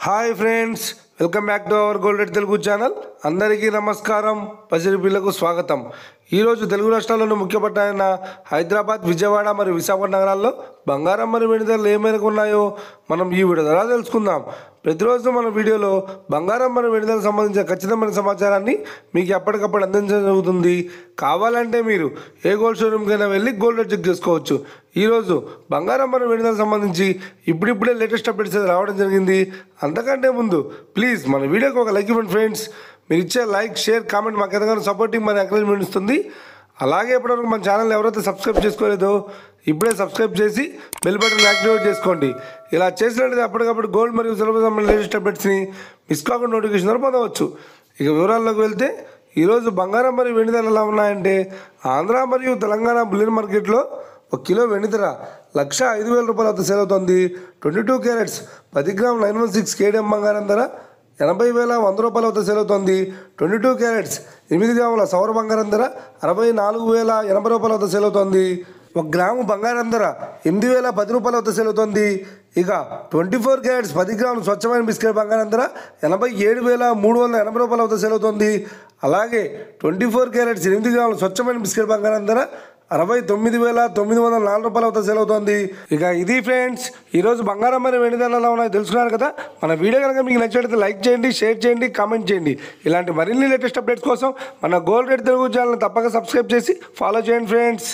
Hi friends, welcome back to our gold rate Telugu channel. అందరికీ నమస్కారం. పసిరిపిల్లకు స్వాగతం. ఈరోజు తెలుగు రాష్ట్రాల్లోని ముఖ్య పట్టణాలైన హైదరాబాద్, విజయవాడ మరియు విశాఖపట్నం నగరాల్లో బంగారం మరియు వెండి ధరలు ఏ మేరకు ఉన్నాయో మనం ఈ వీడియో ద్వారా తెలుసుకుందాం. ప్రతిరోజు మన వీడియోలో బంగారం మరియు వెండి ధరలకు సంబంధించిన ఖచ్చితమైన సమాచారాన్ని మీకు ఎప్పటికప్పుడు అందించడం జరుగుతుంది. కావాలంటే మీరు ఏ గోల్డ్ షోరూమ్కైనా వెళ్ళి గోల్డ్ రేట్ చెక్ చేసుకోవచ్చు. ఈరోజు బంగారం మరియు వెండి ధరలకు సంబంధించి ఇప్పుడిప్పుడే లేటెస్ట్ అప్డేట్స్ రావడం జరిగింది. అంతకంటే ముందు ప్లీజ్ మన వీడియోకి ఒక లైక్ ఇవ్వండి ఫ్రెండ్స్. మీరు ఇచ్చే లైక్, షేర్, కామెంట్ మాకు ఎంతగానో సపోర్టింగ్ మరియు ఎంకరేజ్మెంట్ ఇస్తుంది. అలాగే ఇప్పటివరకు మన ఛానల్ ఎవరైతే సబ్స్క్రైబ్ చేసుకోలేదో ఇప్పుడే సబ్స్క్రైబ్ చేసి బెల్ బటన్ యాక్టివేట్ చేసుకోండి. ఇలా చేసినట్లయితే అప్పటికప్పుడు గోల్డ్ మరియు సిల్వర్ సంబంధించిన లేటెస్ట్ అప్డేట్స్ని మిస్ కాకుండా నోటిఫికేషన్ ద్వారా పొందవచ్చు. ఇక వివరాల్లోకి వెళ్తే ఈరోజు బంగారం మరియు వెండి ధరలు ఎలా ఉన్నాయంటే, ఆంధ్ర మరియు తెలంగాణ బులియన్ మార్కెట్లో 1 కిలో వెండి ధర 1,05,000 రూపాయల వద్ద సేల్ అవుతుంది. 22 క్యారెట్స్ 10 గ్రాముల 916 కేడిఎం బంగారం ధర 80,100 రూపాయల వద్ద సేల్ అవుతుంది. 22 క్యారెట్స్ 8 గ్రాముల సౌర బంగారం ధర 64,080 రూపాయల వద్ద సేల్ అవుతుంది. 1 గ్రాము బంగారం ధర 8,010 రూపాయల వద్ద సేల్ అవుతుంది. ఇక 24 క్యారెట్స్ 10 గ్రాముల స్వచ్ఛమైన బిస్కెట్ బంగారం ధర 87,380 రూపాయల వద్ద సేల్ అవుతుంది. అలాగే 24 క్యారెట్స్ 8 గ్రాముల స్వచ్ఛమైన బిస్కెట్ బంగారం ధర 69,904 రూపాయల వద్ద సేల్ అవుతుంది. ఇక ఇది ఫ్రెండ్స్, ఈరోజు బంగారం మరియు వెండి ధరలు ఎలా ఉన్నాయో తెలుసుకున్నారు కదా. మన వీడియో కనుక మీకు నచ్చినట్లయితే లైక్ చేయండి, షేర్ చేయండి, కామెంట్ చేయండి. ఇలాంటి మరిన్ని లేటెస్ట్ అప్డేట్స్ కోసం మన గోల్డ్ రేట్ తెలుగు ఛానల్ని తప్పక సబ్స్క్రైబ్ చేసి ఫాలో చేయండి ఫ్రెండ్స్.